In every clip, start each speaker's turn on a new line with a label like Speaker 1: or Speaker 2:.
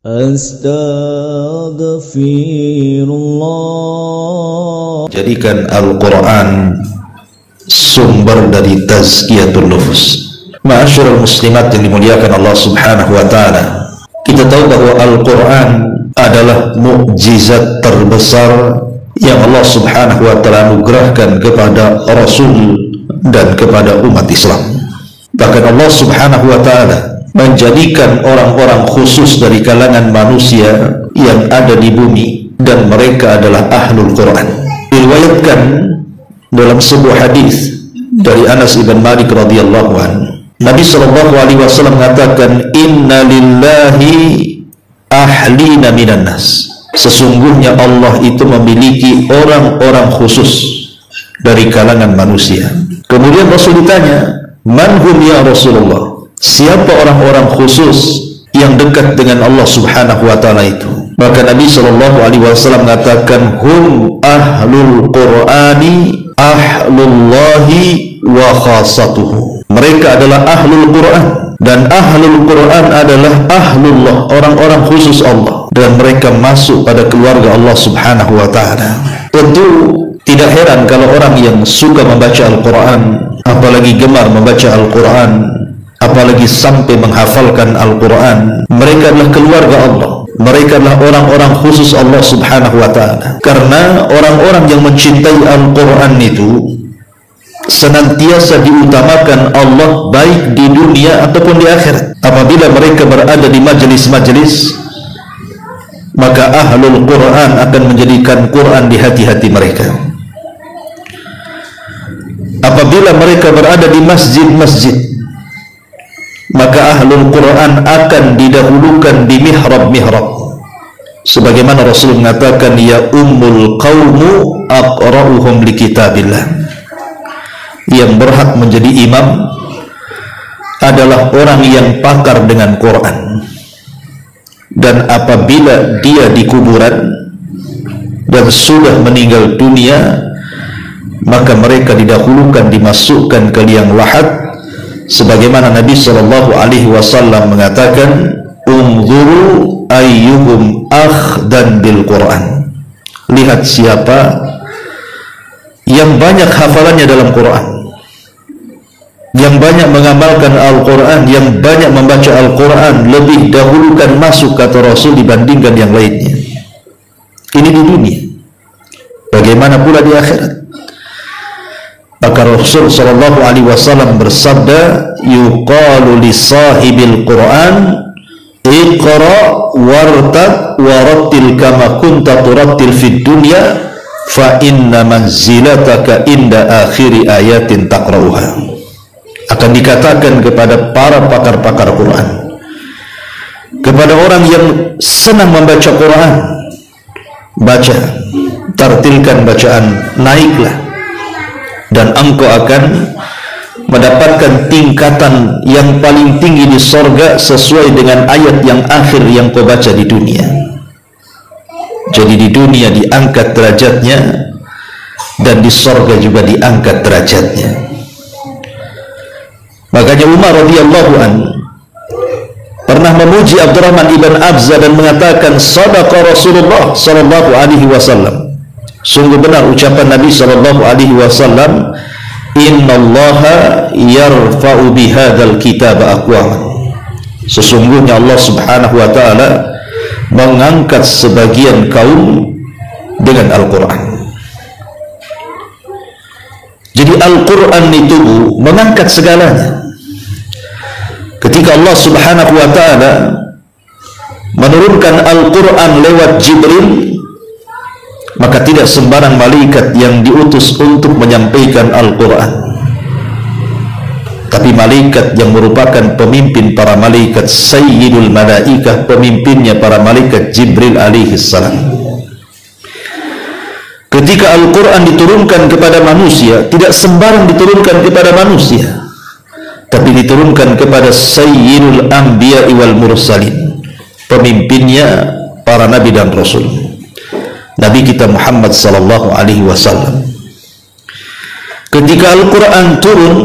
Speaker 1: Astaghfirullah.
Speaker 2: Jadikan Al-Quran sumber dari tazkiyatul nufus. Ma'asyiral muslimat yang dimuliakan Allah subhanahu wa ta'ala, kita tahu bahwa Al-Quran adalah mukjizat terbesar yang Allah subhanahu wa ta'ala anugerahkan kepada Rasul dan kepada umat Islam. Bahkan Allah subhanahu wa ta'ala menjadikan orang-orang khusus dari kalangan manusia yang ada di bumi, dan mereka adalah ahlul Quran. Diriwayatkan dalam sebuah hadis dari Anas ibn Malik radhiyallahu anhu, Nabi sallallahu alaihi wasallam mengatakan, "Inna lillahi ahlina minan nas." Sesungguhnya Allah itu memiliki orang-orang khusus dari kalangan manusia. Kemudian Rasul ditanya, "Man hum ya Rasulullah?" Siapa orang-orang khusus yang dekat dengan Allah subhanahu wa ta'ala itu? Maka Nabi sallallahu alaihi wasallam mengatakan, "Hum ahlul Qur'ani ahlullahi wa khassatuhu." Mereka adalah ahlul Quran, dan ahlul Quran adalah ahlullah, orang-orang khusus Allah, dan mereka masuk pada keluarga Allah subhanahu wa ta'ala. Tentu tidak heran kalau orang yang suka membaca Al-Quran, apalagi gemar membaca Al-Quran, apalagi sampai menghafalkan Al-Quran, mereka adalah keluarga Allah. Mereka adalah orang-orang khusus Allah subhanahu wa ta'ala. Karena orang-orang yang mencintai Al-Quran itu senantiasa diutamakan Allah, baik di dunia ataupun di akhirat. Apabila mereka berada di majelis-majelis, maka ahlul Quran akan menjadikan Quran di hati-hati mereka. Apabila mereka berada di masjid-masjid, maka ahlul Quran akan didahulukan di mihrab-mihrab. Sebagaimana Rasul mengatakan, "Ya ummul qawmu aqra'uhum li kitabillah." Yang berhak menjadi imam adalah orang yang pakar dengan Quran. Dan apabila dia di kuburan dan sudah meninggal dunia, maka mereka didahulukan, dimasukkan ke liang lahat, sebagaimana Nabi sallallahu alaihi wasallam mengatakan, "Unzuru ayyuhum akhdan bil Quran." Lihat siapa yang banyak hafalannya dalam Quran, yang banyak mengamalkan Al-Quran, yang banyak membaca Al-Quran, lebih dahulukan masuk, kata Rasul, dibandingkan yang lainnya. Ini di dunia, bagaimana pula di akhirat? Maka Rasul sallallahu alaihi wasallam bersabda, "Yuqalu li sahibil Quran, iqra wartaq warattil kama kunta turattil fid dunya, fa inna manzilataka inda akhiri ayatin taqra'uha." Akan dikatakan kepada para pakar-pakar Quran, kepada orang yang senang membaca Quran, baca, tartilkan bacaan, naiklah, dan engkau akan mendapatkan tingkatan yang paling tinggi di sorga sesuai dengan ayat yang akhir yang kau baca di dunia. Jadi di dunia diangkat derajatnya, dan di sorga juga diangkat derajatnya. Makanya Umar radhiyallahu anhu pernah memuji Abdurrahman ibn Abza dan mengatakan, "Shadaqa Rasulullah sallallahu alaihi wasallam." Sungguh benar ucapan Nabi sallallahu alaihi wasallam, "Innallaha yarfa'u bihadzal kitab aqwaman." Sesungguhnya Allah subhanahu wa ta'ala mengangkat sebagian kaum dengan Al-Quran. Jadi Al-Quran itu mengangkat segalanya. Ketika Allah subhanahu wa ta'ala menurunkan Al-Quran lewat Jibril, maka tidak sembarang malaikat yang diutus untuk menyampaikan Al-Quran, tapi malaikat yang merupakan pemimpin para malaikat, Sayyidul Malaikah, pemimpinnya para malaikat, Jibril alaihi salam. Ketika Al-Quran diturunkan kepada manusia, tidak sembarang diturunkan kepada manusia, tapi diturunkan kepada Sayyidul Anbiya wal Mursalin, pemimpinnya para nabi dan rasul, Nabi kita Muhammad sallallahu alaihi wasallam. Ketika Al-Quran turun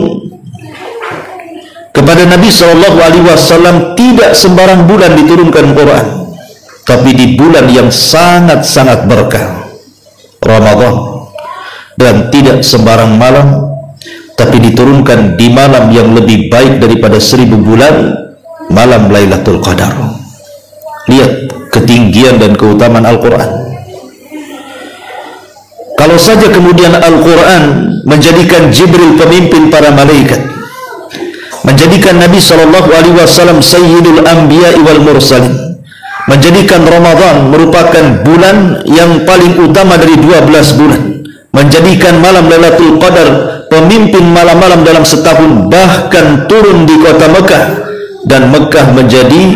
Speaker 2: kepada Nabi sallallahu alaihi wasallam, tidak sembarang bulan diturunkan Quran, tapi di bulan yang sangat-sangat berkah, Ramadan. Dan tidak sembarang malam, tapi diturunkan di malam yang lebih baik daripada 1000 bulan, malam Lailatul Qadar. Lihat ketinggian dan keutamaan Al-Quran. Kalau saja kemudian Al-Quran menjadikan Jibril pemimpin para malaikat, menjadikan Nabi SAW Sayyidul Anbiya wal Mursalin, menjadikan Ramadan merupakan bulan yang paling utama dari 12 bulan, menjadikan malam Lailatul Qadar pemimpin malam-malam dalam setahun, bahkan turun di kota Mekah, dan Mekah menjadi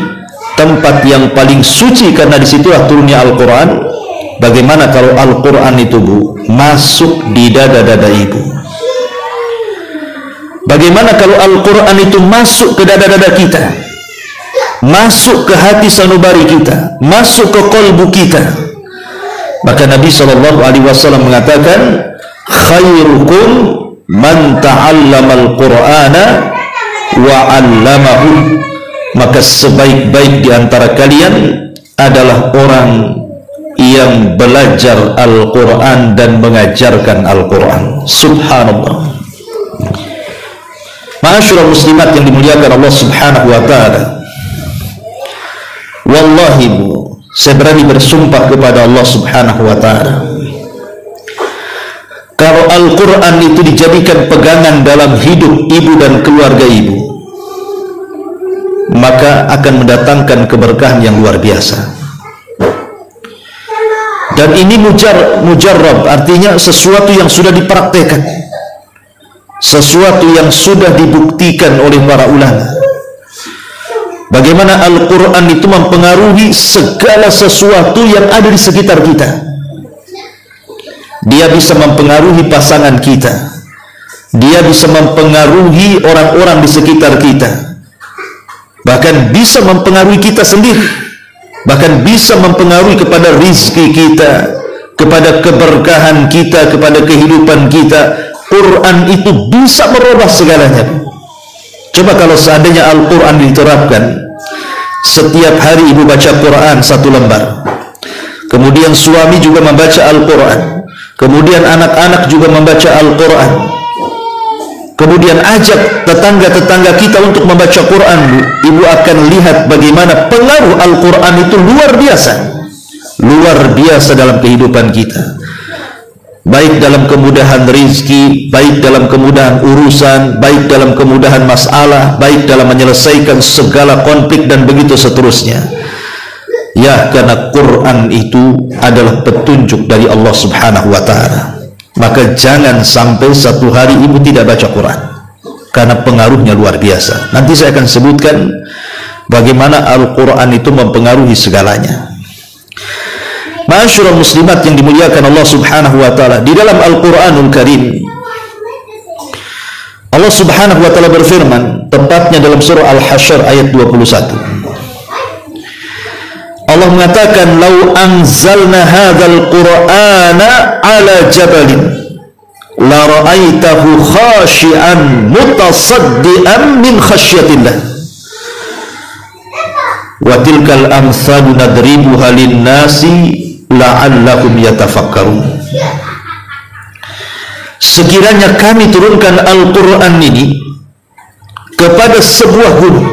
Speaker 2: tempat yang paling suci karena disitulah turunnya Al-Quran. Bagaimana kalau Al-Quran itu, Bu, masuk di dada-dada ibu? Bagaimana kalau Al-Quran itu masuk ke dada-dada kita, masuk ke hati sanubari kita, masuk ke kolbu kita? Maka Nabi SAW mengatakan, khairukum man ta'allamal Qur'ana wa 'allamahu. Maka sebaik-baik di antara kalian adalah orang yang belajar Al-Quran dan mengajarkan Al-Quran. Subhanallah. Ma'asyiral muslimat yang dimuliakan Allah Subhanahu wa ta'ala, wallahi, Bu, saya berani bersumpah kepada Allah Subhanahu wa ta'ala, kalau Al-Quran itu dijadikan pegangan dalam hidup ibu dan keluarga ibu, maka akan mendatangkan keberkahan yang luar biasa. Dan ini mujarrab, artinya sesuatu yang sudah dipraktekkan, sesuatu yang sudah dibuktikan oleh para ulama. Bagaimana Al-Quran itu mempengaruhi segala sesuatu yang ada di sekitar kita. Dia bisa mempengaruhi pasangan kita, dia bisa mempengaruhi orang-orang di sekitar kita, bahkan bisa mempengaruhi kita sendiri, bahkan bisa mempengaruhi kepada rizki kita, kepada keberkahan kita, kepada kehidupan kita. Quran itu bisa merubah segalanya. Coba kalau seandainya Al-Quran diterapkan, setiap hari ibu baca Quran 1 lembar, kemudian suami juga membaca Al-Quran, kemudian anak-anak juga membaca Al-Quran, kemudian ajak tetangga-tetangga kita untuk membaca Quran, ibu akan lihat bagaimana pengaruh Al-Quran itu luar biasa dalam kehidupan kita, baik dalam kemudahan rizki, baik dalam kemudahan urusan, baik dalam kemudahan masalah, baik dalam menyelesaikan segala konflik dan begitu seterusnya. Ya, karena Quran itu adalah petunjuk dari Allah Subhanahu wa ta'ala. Maka jangan sampai satu hari ibu tidak baca Quran, karena pengaruhnya luar biasa. Nanti saya akan sebutkan bagaimana Al-Quran itu mempengaruhi segalanya. Ma'asyiral muslimat yang dimuliakan Allah Subhanahu wa ta'ala, di dalam Al-Quranul Karim Allah Subhanahu wa ta'ala berfirman, tepatnya dalam surah Al-Hasyr ayat 21. Allah mengatakan, "Lau anzalna hadzal Qur'ana 'ala jabalin la ra'aitahu khashi'an mutasaddian min khasyatillah wa tilkal amsalu nadribuha lin-nasi la'allahum yatafakkarun." Sekiranya kami turunkan Al-Quran ini kepada sebuah gunung,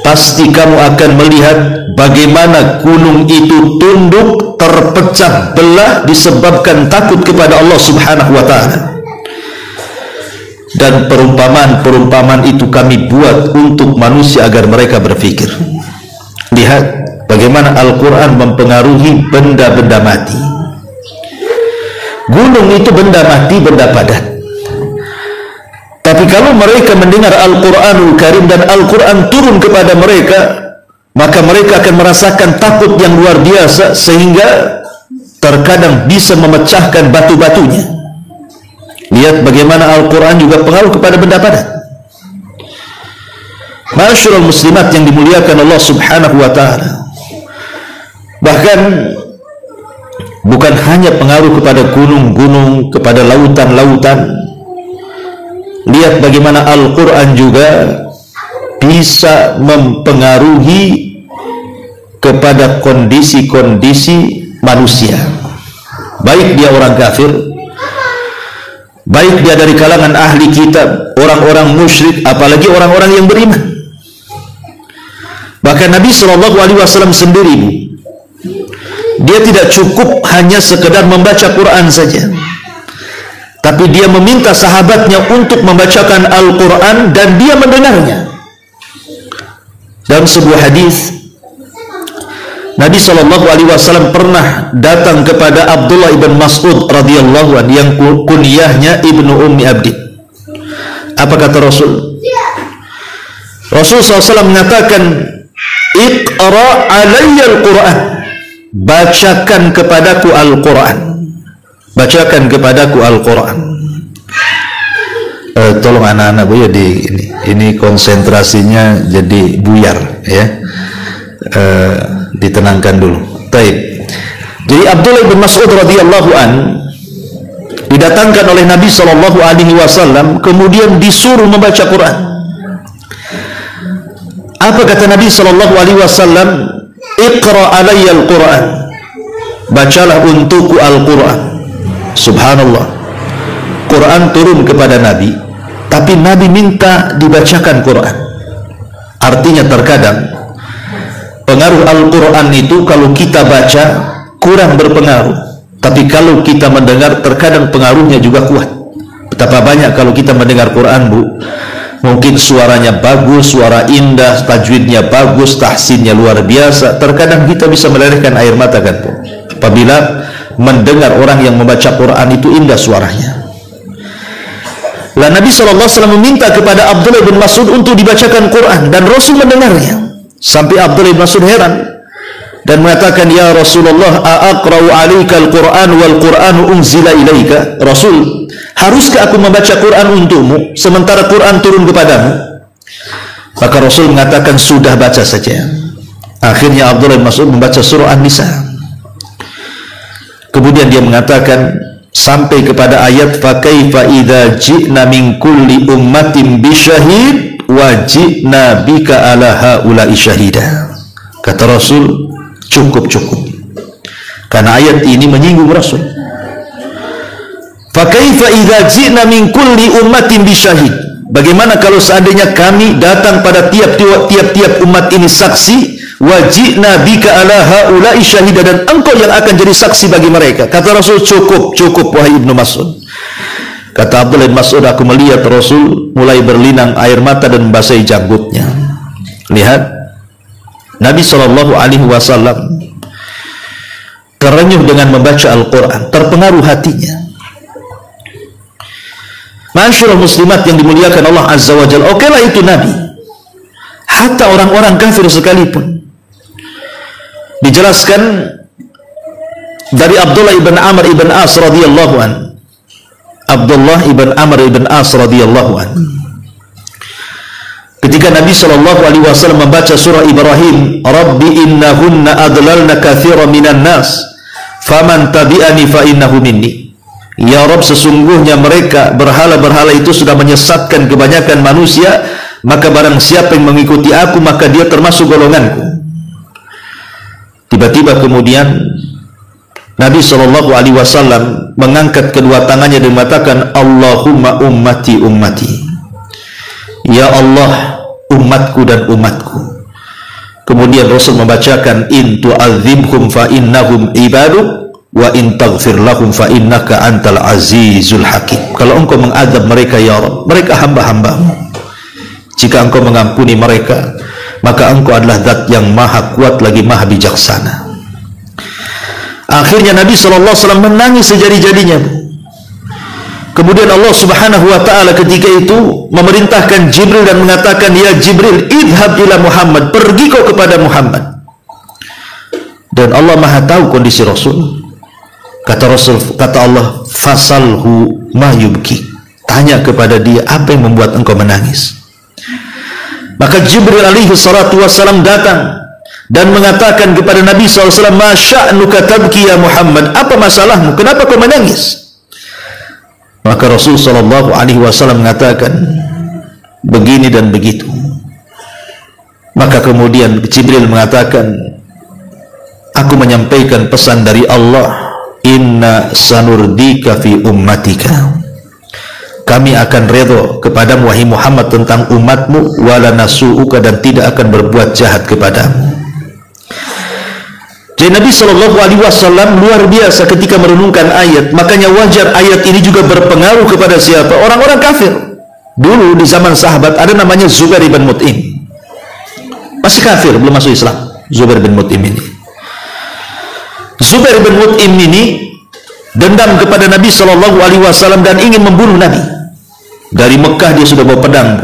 Speaker 2: pasti kamu akan melihat bagaimana gunung itu tunduk, terpecah belah disebabkan takut kepada Allah Subhanahu wa ta'ala. Dan perumpamaan-perumpamaan itu kami buat untuk manusia agar mereka berpikir. Lihat bagaimana Al-Quran mempengaruhi benda-benda mati. Gunung itu benda mati, benda padat. Tapi kalau mereka mendengar Al-Quranul Karim dan Al-Quran turun kepada mereka, maka mereka akan merasakan takut yang luar biasa, sehingga terkadang bisa memecahkan batu-batunya. Lihat bagaimana Al-Quran juga pengaruh kepada benda padat. Ma'asyiral muslimat yang dimuliakan Allah Subhanahu wa ta'ala, bahkan bukan hanya pengaruh kepada gunung-gunung, kepada lautan-lautan. Lihat bagaimana Al-Quran juga bisa mempengaruhi kepada kondisi-kondisi manusia, baik dia orang kafir, baik dia dari kalangan ahli kitab, orang-orang musyrik, apalagi orang-orang yang beriman. Bahkan Nabi SAW sendiri, dia tidak cukup hanya sekedar membaca Quran saja, tapi dia meminta sahabatnya untuk membacakan Al-Quran dan dia mendengarnya. Dalam sebuah hadis, Nabi SAW pernah datang kepada Abdullah ibn Mas'ud radhiyallahu anhu yang kunyahnya Ibnu Ummi Abdi. Apa kata Rasul? Rasul SAW mengatakan, "Iqra alayya al-Quran." Bacakan kepadaku Al-Quran. Bacakan kepadaku Al-Quran. Tolong anak-anak Bu ya, ini konsentrasinya jadi buyar ya. Ditenangkan dulu. Baik. Jadi Abdullah bin Mas'ud radhiyallahu an didatangkan oleh Nabi SAW, kemudian disuruh membaca Quran. Apa kata Nabi SAW? Iqra alayya al-Quran. Bacalah untukku Al-Quran. Subhanallah, Quran turun kepada Nabi, tapi Nabi minta dibacakan Quran. Artinya terkadang pengaruh Al-Quran itu kalau kita baca kurang berpengaruh, tapi kalau kita mendengar terkadang pengaruhnya juga kuat. Betapa banyak kalau kita mendengar Quran Bu, mungkin suaranya bagus, suara indah, tajwidnya bagus, tahsinnya luar biasa, terkadang kita bisa melelehkan air mata kan Bu, apabila mendengar orang yang membaca Quran itu indah suaranya. Lah Nabi SAW meminta kepada Abdullah bin Mas'ud untuk dibacakan Quran dan Rasul mendengarnya. Sampai Abdullah bin Mas'ud heran dan mengatakan, "Ya Rasulullah, aqra'u 'alaika al-Qur'an wal Qur'anu unzila ilaika?" Rasul, haruskah aku membaca Quran untukmu sementara Quran turun kepadamu? Maka Rasul mengatakan, "Sudah, baca saja." Akhirnya Abdullah bin Mas'ud membaca surah An-Nisa. Kemudian dia mengatakan sampai kepada ayat, "Fa kaifa idza ji'na min kulli ummatin bi syahid wa ji'na bika ala haula'i syahida." Kata Rasul, cukup. Karena ayat ini menyinggung Rasul. Fa kaifa idza ji'na min kulli ummatin bi syahid. Bagaimana kalau seandainya kami datang pada tiap-tiap umat ini saksi, wa ji'na bika ala haula'i syahida, dan engkau yang akan jadi saksi bagi mereka. Kata Rasul, cukup wahai Ibnu Mas'ud. Kata Abdullah bin Mas'ud, aku melihat Rasul mulai berlinang air mata dan membasahi janggutnya. Lihat, Nabi SAW terenyuh dengan membaca Al-Quran, terpengaruh hatinya. Masyaallah muslimat yang dimuliakan Allah Azza wa Jalla. Okelah itu Nabi, hatta orang-orang kafir sekalipun. Dijelaskan dari Abdullah ibn Amr ibn As radhiyallahu an. Abdullah ibn Amr ibn As radhiyallahu an, ketika Nabi SAW membaca surah Ibrahim, "Rabbi innahunna adlalna katsiran minan nas, faman tabi'ani fa innahu minni." Ya Rabb, sesungguhnya mereka berhala-berhala itu sudah menyesatkan kebanyakan manusia, maka barang siapa yang mengikuti aku maka dia termasuk golonganku. Tiba-tiba kemudian Nabi SAW mengangkat kedua tangannya dan mengatakan, "Allahumma ummati ummati." Ya Allah, umatku dan umatku. Kemudian Rasul membacakan, "In tu'adzibhum fa innahum ibaduk wa in taghfir lahum fa innaka antal azizul hakim." Kalau engkau mengadab mereka ya Rabb, mereka hamba-hambamu. Jika engkau mengampuni mereka, maka engkau adalah zat yang maha kuat lagi maha bijaksana. Akhirnya Nabi SAW menangis sejadi-jadinya. Kemudian Allah Subhanahu wa ta'ala ketika itu memerintahkan Jibril dan mengatakan, "Ya Jibril, idhab ila Muhammad." Pergi kau kepada Muhammad. Dan Allah maha tahu kondisi Rasul. Kata Allah, "Fasalhu ma yubki." Tanya kepada dia, apa yang membuat engkau menangis? Maka Jibril alaihi salatu wassalam datang dan mengatakan kepada Nabi SAW, "Ma sya'nuka tabki ya Muhammad?" Apa masalahmu? Kenapa kau menangis? Maka Rasul SAW mengatakan, "Begini dan begitu." Maka kemudian Jibril mengatakan, aku menyampaikan pesan dari Allah, inna sanurdika fi ummatika, kami akan redha kepadamu wahai Muhammad tentang umatmu, wala nasu'uka, dan tidak akan berbuat jahat kepadamu. Jadi Nabi SAW luar biasa ketika merenungkan ayat. Makanya wajar ayat ini juga berpengaruh kepada siapa? Orang-orang kafir. Dulu di zaman sahabat ada namanya Zubair bin Mut'im, masih kafir, belum masuk Islam. Zubair bin Mut'im ini, Zubair bin Mut'im ini dendam kepada Nabi SAW dan ingin membunuh Nabi. Dari Mekah dia sudah bawa pedang.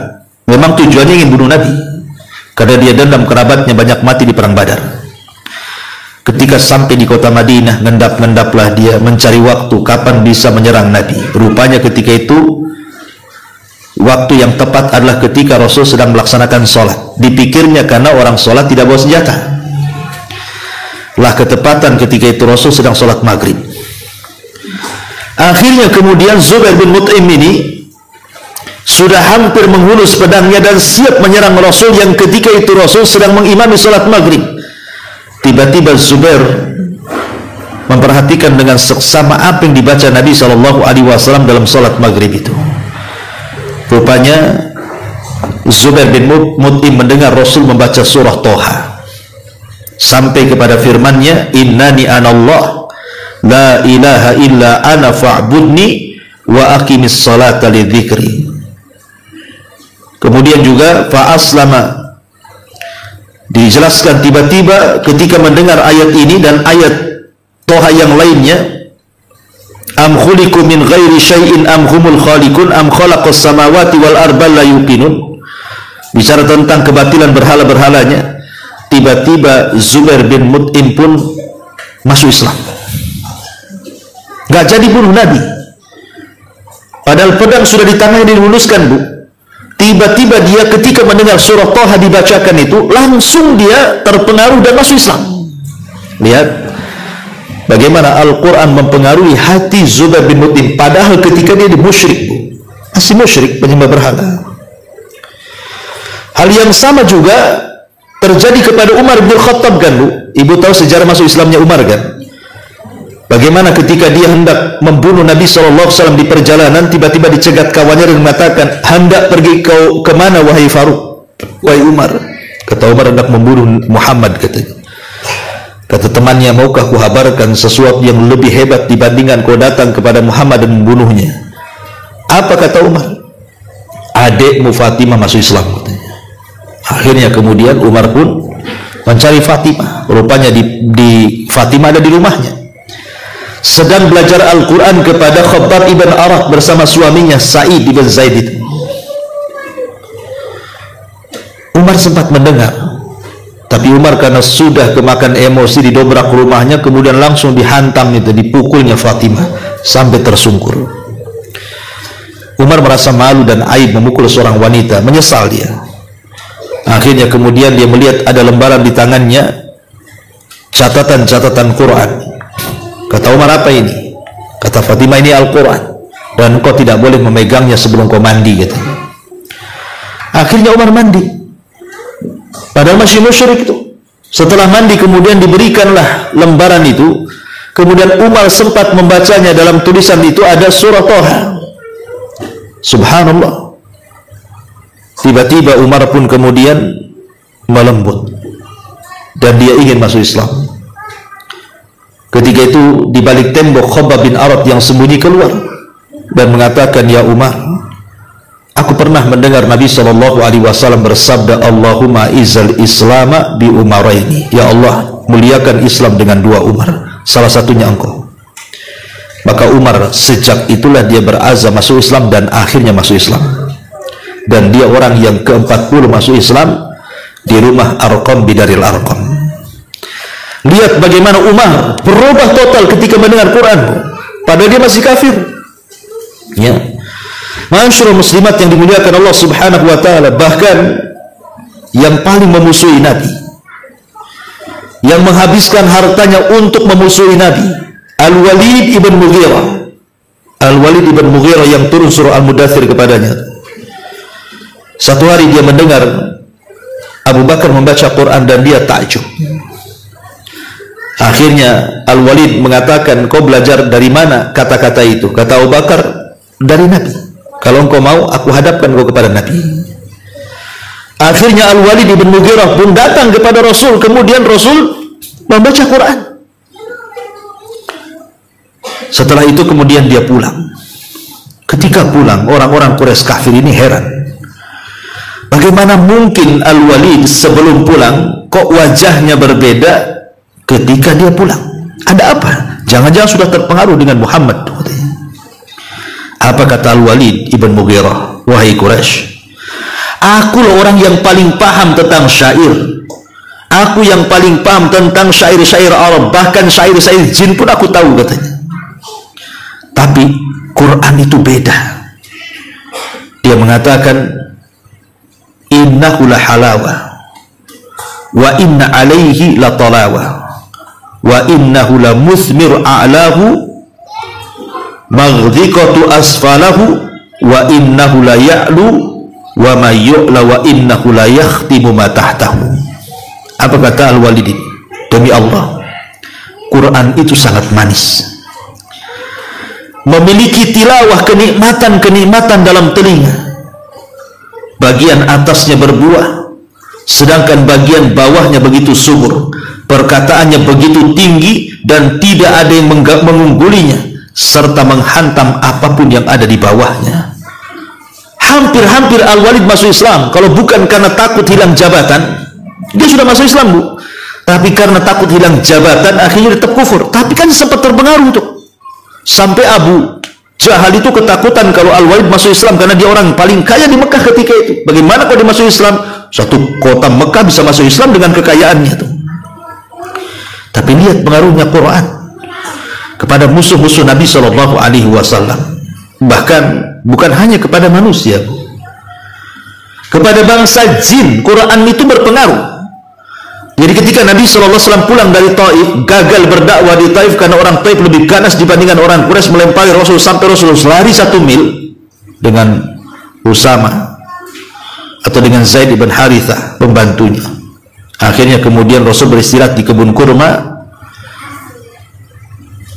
Speaker 2: Memang tujuannya ingin bunuh Nabi, karena dia dendam kerabatnya banyak mati di perang Badar. Ketika sampai di kota Madinah, ngendap-ngendaplah dia mencari waktu kapan bisa menyerang Nabi. Rupanya ketika itu waktu yang tepat adalah ketika Rasul sedang melaksanakan sholat. Dipikirnya karena orang sholat tidak bawa senjata. Lah ketepatan ketika itu Rasul sedang sholat maghrib. Akhirnya kemudian Zubair bin Mut'im ini sudah hampir menghunus pedangnya dan siap menyerang Rasul, yang ketika itu Rasul sedang mengimami sholat maghrib. Tiba-tiba Zubair memperhatikan dengan seksama apa yang dibaca Nabi SAW dalam sholat maghrib itu. Rupanya Zubair bin Mut'im mendengar Rasul membaca surah Toha sampai kepada firman-Nya, innani anallah la ilaha illa ana fa'budni wa aqimis salata lidzikri. Kemudian juga fa'aslama, dijelaskan tiba-tiba ketika mendengar ayat ini dan ayat Toha yang lainnya, am khuliqu min ghairi syai'in am humul khaliqun am khalaqas samawati wal arda la yuqinun, bicara tentang kebatilan berhala-berhalanya. Tiba-tiba Zubair bin Mut'im pun masuk Islam, gak jadi bunuh Nabi, padahal pedang sudah di tangannya diluluskan, Bu. Tiba-tiba dia ketika mendengar surah Toha dibacakan itu, langsung dia terpengaruh dan masuk Islam. Lihat bagaimana Al-Quran mempengaruhi hati Zubair bin Mut'im, padahal ketika dia musyrik, Bu, masih musyrik, penyembah berhala. Hal yang sama juga terjadi kepada Umar bin Khattab, kan, Bu? Ibu tahu sejarah masuk Islamnya Umar, kan? Bagaimana ketika dia hendak membunuh Nabi SAW di perjalanan, tiba-tiba dicegat kawannya dan mengatakan, hendak pergi kau kemana wahai Faruk, wahai Umar? Kata Umar, hendak membunuh Muhammad, katanya. Kata temannya, maukah kuhabarkan sesuatu yang lebih hebat dibandingkan kau datang kepada Muhammad dan membunuhnya? Apa kata Umar? Adikmu Fatimah masuk Islam, katanya. Akhirnya kemudian Umar pun mencari Fatimah. Rupanya di Fatimah ada di rumahnya, sedang belajar Al-Quran kepada Khabbab ibn Arak bersama suaminya Sa'id ibn Zaid itu. Umar sempat mendengar, tapi Umar karena sudah kemakan emosi didobrak rumahnya, kemudian langsung dihantam itu, dipukulnya Fatimah sampai tersungkur. Umar merasa malu dan aib memukul seorang wanita, menyesal dia. Akhirnya kemudian dia melihat ada lembaran di tangannya, catatan-catatan Quran. Kata Umar, apa ini? Kata Fatimah, ini Al-Quran, dan kau tidak boleh memegangnya sebelum kau mandi, katanya. Akhirnya Umar mandi, padahal masih musyrik itu. Setelah mandi kemudian diberikanlah lembaran itu. Kemudian Umar sempat membacanya, dalam tulisan itu ada surah Toha. Subhanallah. Tiba-tiba Umar pun kemudian melembut dan dia ingin masuk Islam. Ketika itu di balik tembok Khabbab bin Arat yang sembunyi keluar dan mengatakan, ya Umar, aku pernah mendengar Nabi SAW bersabda, Allahumma izal islama bi umaraini, ya Allah, muliakan Islam dengan dua Umar, salah satunya engkau. Maka Umar sejak itulah dia berazam masuk Islam dan akhirnya masuk Islam. Dan dia orang yang ke-40 masuk Islam di rumah Arqam bidaril Arqam. Lihat bagaimana Umar berubah total ketika mendengar Quran, padahal dia masih kafir. Ya, masyaallah muslimat yang dimuliakan Allah Subhanahu wa taala, bahkan yang paling memusuhi Nabi, yang menghabiskan hartanya untuk memusuhi Nabi, Al-Walid ibn Mughirah. Al-Walid ibn Mughirah yang turun surah Al-Mudaththir kepadanya. Satu hari dia mendengar Abu Bakar membaca Quran dan dia takjub. Akhirnya Al-Walid mengatakan, kau belajar dari mana kata-kata itu? Kata Abu Bakar, dari Nabi. Kalau engkau mau, aku hadapkan kau kepada Nabi. Akhirnya Al-Walid ibn Mughirah pun datang kepada Rasul. Kemudian Rasul membaca Quran. Setelah itu kemudian dia pulang. Ketika pulang, orang-orang Quraisy kafir ini heran. Bagaimana mungkin Al-Walid sebelum pulang kok wajahnya berbeda ketika dia pulang? Ada apa? Jangan-jangan sudah terpengaruh dengan Muhammad. Apa kata Al-Walid ibn Mughirah? Wahai Quraisy, aku loh orang yang paling paham tentang syair. Aku yang paling paham tentang syair-syair Arab, bahkan syair-syair jin pun aku tahu, katanya. Tapi Quran itu beda. Dia mengatakan, innahu la halawa wa inna alaihi la talawa wa innahu la musmir a'lahu maghdhiqatu asfalahu wa innahu la ya'lu wa ma yu'la wa innahu la yakhtimu ma tahtahu. Apa kata Al-Walid? Demi Allah, Quran itu sangat manis, memiliki tilawah kenikmatan-kenikmatan dalam telinga. Bagian atasnya berbuah, sedangkan bagian bawahnya begitu subur. Perkataannya begitu tinggi dan tidak ada yang mengunggulinya, serta menghantam apapun yang ada di bawahnya. Hampir-hampir Al-Walid masuk Islam. Kalau bukan karena takut hilang jabatan, dia sudah masuk Islam, Bu. Tapi karena takut hilang jabatan, akhirnya tetap kufur. Tapi kan sempat terpengaruh tuh. Sampai Abu Jahal itu ketakutan kalau Al-Walid masuk Islam, karena dia orang paling kaya di Mekah ketika itu. Bagaimana kalau dia masuk Islam? Satu kota Mekah bisa masuk Islam dengan kekayaannya tuh. Tapi lihat pengaruhnya Quran kepada musuh-musuh Nabi Shallallahu Alaihi Wasallam. Bahkan bukan hanya kepada manusia, kepada bangsa jin Quran itu berpengaruh. Jadi ketika Nabi SAW pulang dari Taif, gagal berdakwah di Taif karena orang Taif lebih ganas dibandingkan orang Quraisy, melempari Rasul sampai Rasul lari 1 mil dengan Usama atau dengan Zaid ibn Harithah pembantunya. Akhirnya kemudian Rasul beristirahat di kebun kurma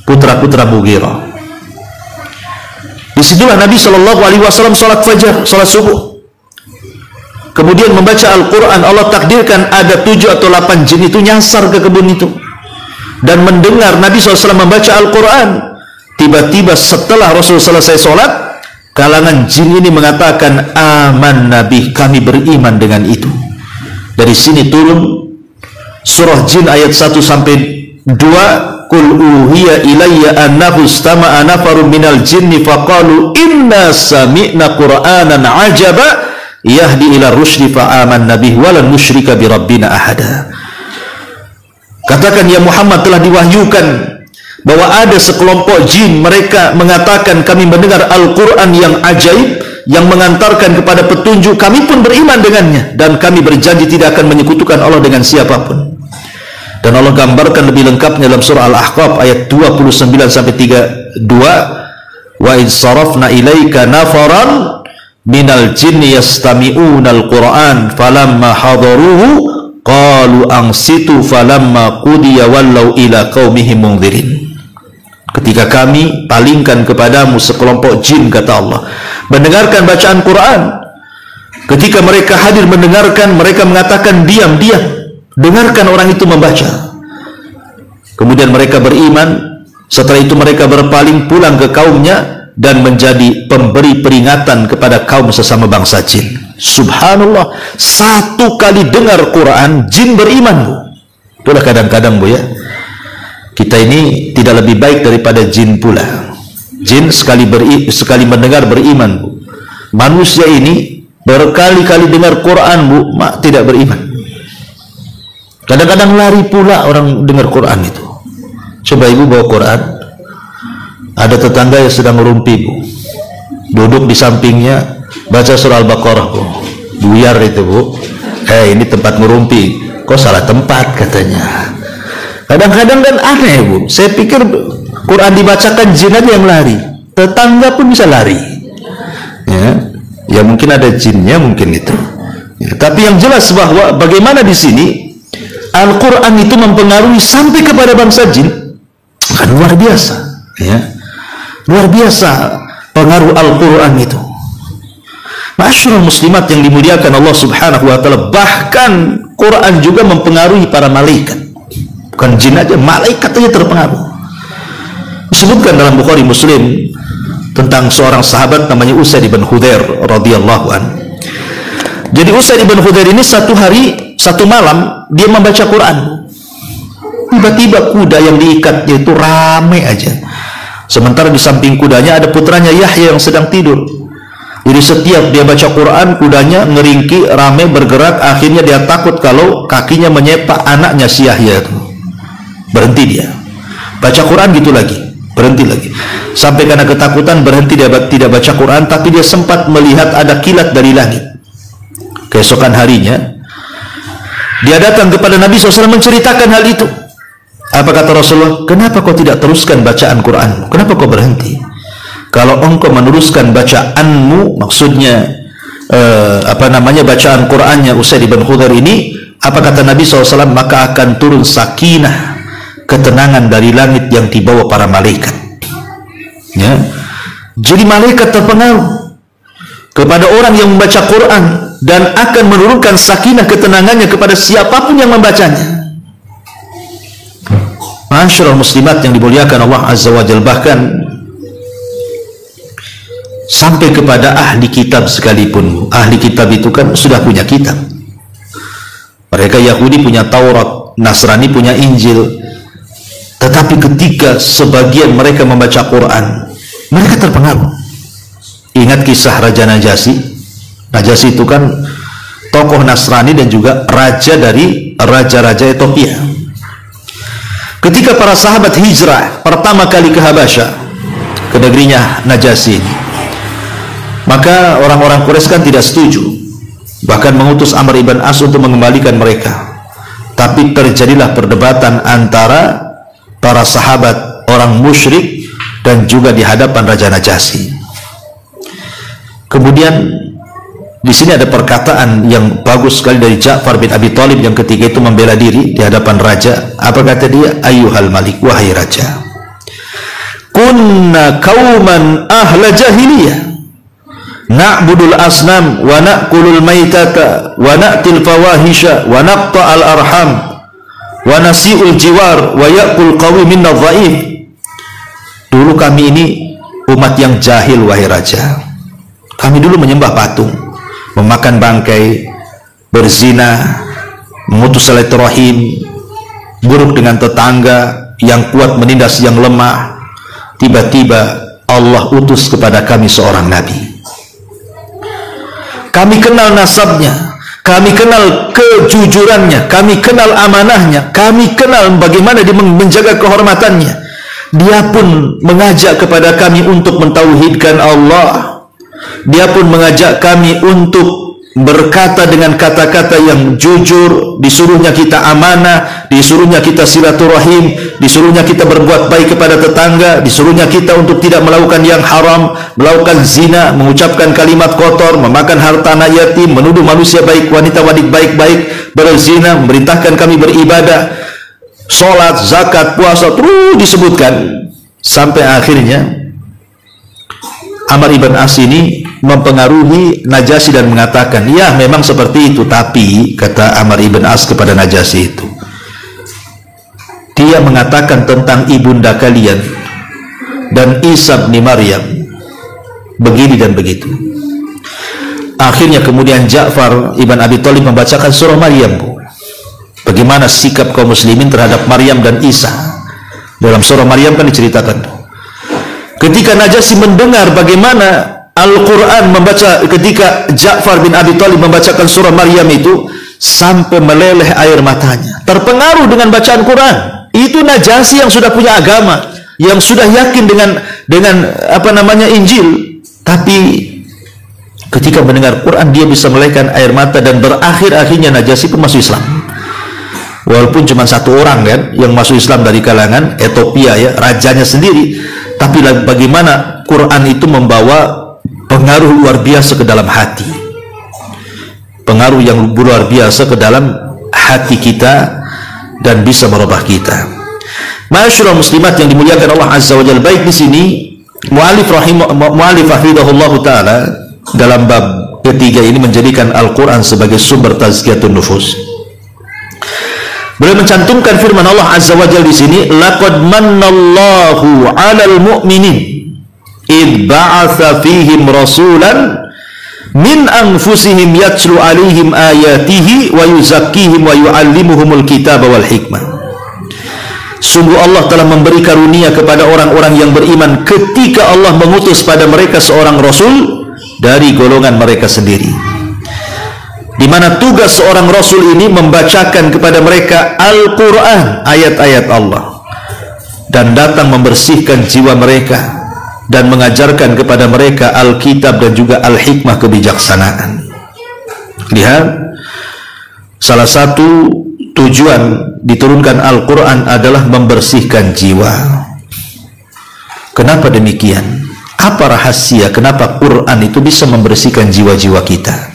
Speaker 2: putra-putra Mughirah. Disitulah Nabi SAW sholat fajar, sholat subuh. Kemudian membaca Al-Quran. Allah takdirkan ada 7 atau 8 jin itu nyasar ke kebun itu dan mendengar Nabi SAW membaca Al-Quran. Tiba-tiba setelah Rasul selesai sholat, kalangan jin ini mengatakan, aman Nabi, kami beriman dengan itu. Dari sini turun surah Jin ayat 1 sampai 2. Qul uhiya ilayya annahu istama'a nafarun minal jinni faqalu inna sami'na qur'anan ajaba yahdi ila rusydi fa'aman nabih walan nusyrika bi rabbina ahada. Katakan, ya Muhammad, telah diwahyukan bahwa ada sekelompok jin, mereka mengatakan kami mendengar Al-Quran yang ajaib yang mengantarkan kepada petunjuk, kami pun beriman dengannya dan kami berjanji tidak akan menyekutukan Allah dengan siapapun. Dan Allah gambarkan lebih lengkapnya dalam surah Al-Ahqaf ayat 29 sampai 32. Wa id sarafna ilaika nafaran minal jinni yastami'unal Qur'an falamma hadaruhu qalu ansitu falamma qudiya wallau ila qaumihim mundzirin. Ketika kami palingkan kepadamu sekelompok jin, kata Allah, mendengarkan bacaan Quran. Ketika mereka hadir mendengarkan, mereka mengatakan diam, diam. Dengarkan orang itu membaca. Kemudian mereka beriman. Setelah itu mereka berpaling pulang ke kaumnya dan menjadi pemberi peringatan kepada kaum sesama bangsa jin. Subhanallah, 1 kali dengar Quran, jin beriman, Bu. Itulah kadang-kadang, Bu, ya, kita ini tidak lebih baik daripada jin pula. Jin sekali mendengar beriman, Bu. Manusia ini berkali-kali dengar Quran, Bu, tidak beriman. Kadang-kadang lari pula orang dengar Quran itu. Coba ibu bawa Quran, ada tetangga yang sedang merumpi, Bu, duduk di sampingnya baca surah Al-Baqarah, Bu. Buyar itu, Bu. Ini tempat merumpi, kok salah tempat katanya. Kadang-kadang kan aneh, Bu. Saya pikir Quran dibacakan jin aja yang lari, tetangga pun bisa lari. Ya mungkin ada jinnya, mungkin itu. Ya, tapi yang jelas bahwa bagaimana di sini Al-Quran itu mempengaruhi sampai kepada bangsa jin, kan luar biasa, ya, luar biasa pengaruh Al-Quran itu. Ma'asyiral muslimat yang dimuliakan Allah Subhanahu wa taala, bahkan Quran juga mempengaruhi para malaikat, bukan jin aja, malaikat aja terpengaruh. Disebutkan dalam Bukhari Muslim tentang seorang sahabat namanya Usaid bin Khudair radhiyallahu anhu. Jadi Usaid bin Khudair ini satu hari, satu malam dia membaca Quran. Tiba-tiba kuda yang diikatnya itu ramai aja. Sementara di samping kudanya ada putranya Yahya yang sedang tidur. Jadi setiap dia baca Quran, kudanya ngeringki, ramai bergerak. Akhirnya dia takut kalau kakinya menyepak anaknya si Yahya itu. Berhenti dia. Baca Quran gitu lagi, berhenti lagi. Sampai karena ketakutan berhenti, dia tidak baca Quran. Tapi dia sempat melihat ada kilat dari langit. Keesokan harinya dia datang kepada Nabi SAW menceritakan hal itu. Apa kata Rasulullah? Kenapa kau tidak teruskan bacaan Quran? Kenapa kau berhenti? Kalau engkau meneruskan bacaanmu, maksudnya bacaan Qurannya Usaid bin Khudair ini, apa kata Nabi SAW? Maka akan turun sakinah, ketenangan dari langit yang dibawa para malaikat. Ya. Jadi malaikat terpengaruh kepada orang yang membaca Quran dan akan menurunkan sakinah, ketenangannya kepada siapapun yang membacanya. Ma'asyiral muslimat yang dimuliakan Allah Azza wa Jalla, bahkan sampai kepada ahli kitab sekalipun. Ahli kitab itu kan sudah punya kitab. Mereka Yahudi punya Taurat, Nasrani punya Injil. Tetapi ketika sebagian mereka membaca Quran, mereka terpengaruh. Ingat kisah Raja Najasyi. Najasyi itu kan tokoh Nasrani dan juga raja dari raja-raja Ethiopia. Ketika para sahabat hijrah pertama kali ke Habasyah, ke negerinya Najasyi, maka orang-orang Quraisy kan tidak setuju, bahkan mengutus Amr ibn As untuk mengembalikan mereka. Tapi terjadilah perdebatan antara para sahabat orang musyrik dan juga di hadapan Raja Najasyi. Kemudian di sini ada perkataan yang bagus sekali dari Ja'far bin Abi Thalib yang ketika itu membela diri di hadapan raja. Apa kata dia? Ayyuhal malik, wahai raja, kunna qauman ahla jahiliyah na'budul asnam wa na'kulul maitata wa na'til fawahisha wa naqta'al arham wa nasi'ul jiwar wa ya'kul qawi minna dhaif. Dulu kami ini umat yang jahil, wahai raja. Kami dulu menyembah patung, memakan bangkai, berzina, memutus silaturahim, buruk dengan tetangga, yang kuat menindas yang lemah. Tiba-tiba Allah utus kepada kami seorang nabi. Kami kenal nasabnya, kami kenal kejujurannya, kami kenal amanahnya, kami kenal bagaimana dia menjaga kehormatannya. Dia pun mengajak kepada kami untuk mentauhidkan Allah. Dia pun mengajak kami untuk berkata dengan kata-kata yang jujur. Disuruhnya kita amanah, disuruhnya kita silaturahim, disuruhnya kita berbuat baik kepada tetangga, disuruhnya kita untuk tidak melakukan yang haram, melakukan zina, mengucapkan kalimat kotor, memakan harta anak yatim, menuduh manusia baik, wanita baik-baik, berzina, memerintahkan kami beribadah, sholat, zakat, puasa, terus disebutkan sampai akhirnya Amr ibn As ini mempengaruhi Najasyi dan mengatakan, ya memang seperti itu, tapi kata Amr ibn As kepada Najasyi itu, dia mengatakan tentang ibunda kalian dan Isa bin Maryam begini dan begitu. Akhirnya kemudian Ja'far ibn Abi Thalib membacakan surah Maryam, bagaimana sikap kaum muslimin terhadap Maryam dan Isa. Dalam surah Maryam kan diceritakan ketika Najasyi mendengar bagaimana Al-Quran membaca, ketika Ja'far bin Abi Thalib membacakan surah Maryam itu, sampai meleleh air matanya, terpengaruh dengan bacaan Quran. Itu Najasyi yang sudah punya agama, yang sudah yakin dengan Injil, tapi ketika mendengar Quran dia bisa melelehkan air mata, dan akhirnya Najasyi pun masuk Islam. Walaupun cuma satu orang kan yang masuk Islam dari kalangan Ethiopia, ya, rajanya sendiri. Tapi bagaimana Quran itu membawa pengaruh luar biasa ke dalam hati, pengaruh yang luar biasa ke dalam hati kita, dan bisa merubah kita. Ma'asyiral muslimat yang dimuliakan Allah Azza wa Jalla, baik di sini mu'alif hafizahullah taala dalam bab ketiga ini menjadikan Al-Quran sebagai sumber tazkiyatun nufus. Beliau mencantumkan firman Allah Azza wa Jalla di sini, laqad mannallahu 'alal mu'minin id ba'atsa fihim rasulan min anfusihim yatlu 'alaihim ayatihi wa yuzakkihim wa yu'allimuhumul kitaba wal hikmah. Sungguh Allah telah memberi karunia kepada orang-orang yang beriman ketika Allah mengutus pada mereka seorang rasul dari golongan mereka sendiri, di mana tugas seorang rasul ini membacakan kepada mereka Al-Quran, ayat-ayat Allah, dan datang membersihkan jiwa mereka dan mengajarkan kepada mereka Alkitab dan juga Al-Hikmah, kebijaksanaan. Lihat, salah satu tujuan diturunkan Al-Quran adalah membersihkan jiwa. Kenapa demikian? Apa rahasia kenapa Quran itu bisa membersihkan jiwa-jiwa kita,